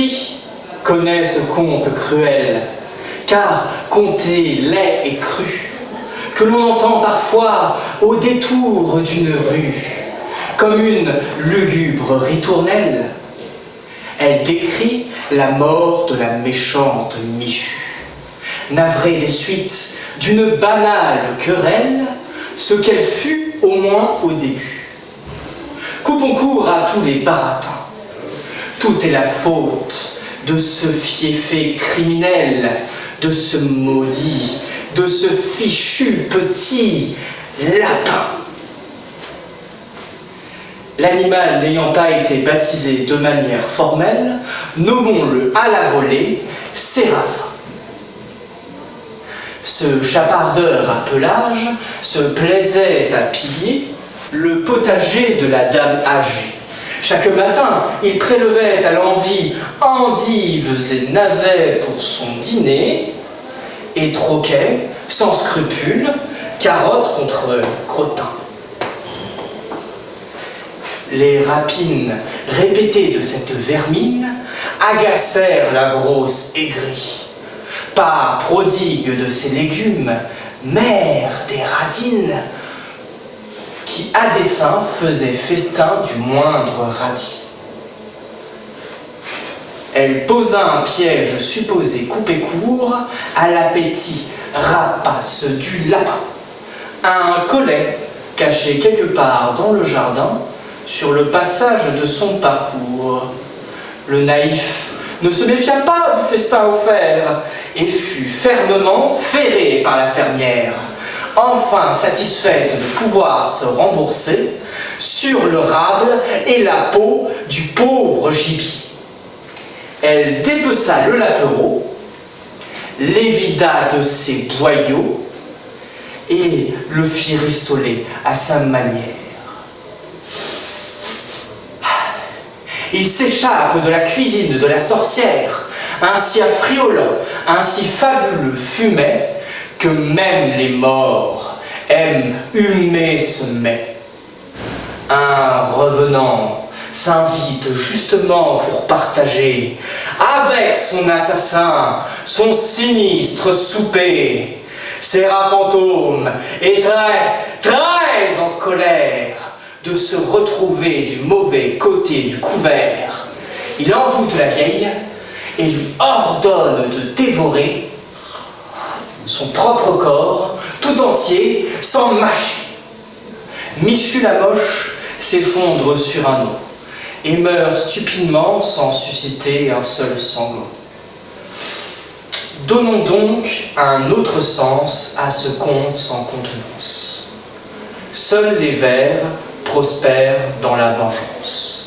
Qui connaît ce conte cruel? Car conter laid et cru, que l'on entend parfois au détour d'une rue, comme une lugubre ritournelle. Elle décrit la mort de la méchante Michu, navrée des suites d'une banale querelle, ce qu'elle fut au moins au début. Coupons court à tous les baratins. Tout est la faute de ce fiefé criminel, de ce maudit, de ce fichu petit lapin. L'animal n'ayant pas été baptisé de manière formelle, nommons-le à la volée Séraphin. Ce chapardeur à pelage se plaisait à piller le potager de la dame âgée. Chaque matin, il prélevait à l'envi endives et navets pour son dîner et troquait, sans scrupule, carottes contre crottin. Les rapines répétées de cette vermine agacèrent la grosse aigrie. Pas prodigue de ses légumes, mère des radines, qui à dessein faisait festin du moindre radis. Elle posa un piège supposé coupé court à l'appétit rapace du lapin, un collet caché quelque part dans le jardin sur le passage de son parcours. Le naïf ne se méfia pas du festin offert et fut fermement ferré par la fermière, enfin satisfaite de pouvoir se rembourser sur le rable et la peau du pauvre gibier. Elle dépeça le lapereau, l'évida de ses boyaux et le fit rissoler à sa manière. Il s'échappe de la cuisine de la sorcière un si affriolant, un si fabuleux fumet que même les morts aiment humer ce mets. Un revenant s'invite justement pour partager avec son assassin son sinistre souper. Séraphin est très en colère de se retrouver du mauvais côté du couvert. Il envoûte la vieille et lui ordonne de dévorer son propre corps tout entier sans mâcher. Michu la moche s'effondre sur un os et meurt stupidement sans susciter un seul sanglot. Donnons donc un autre sens à ce conte sans contenance. Seuls les vers prospèrent dans la vengeance.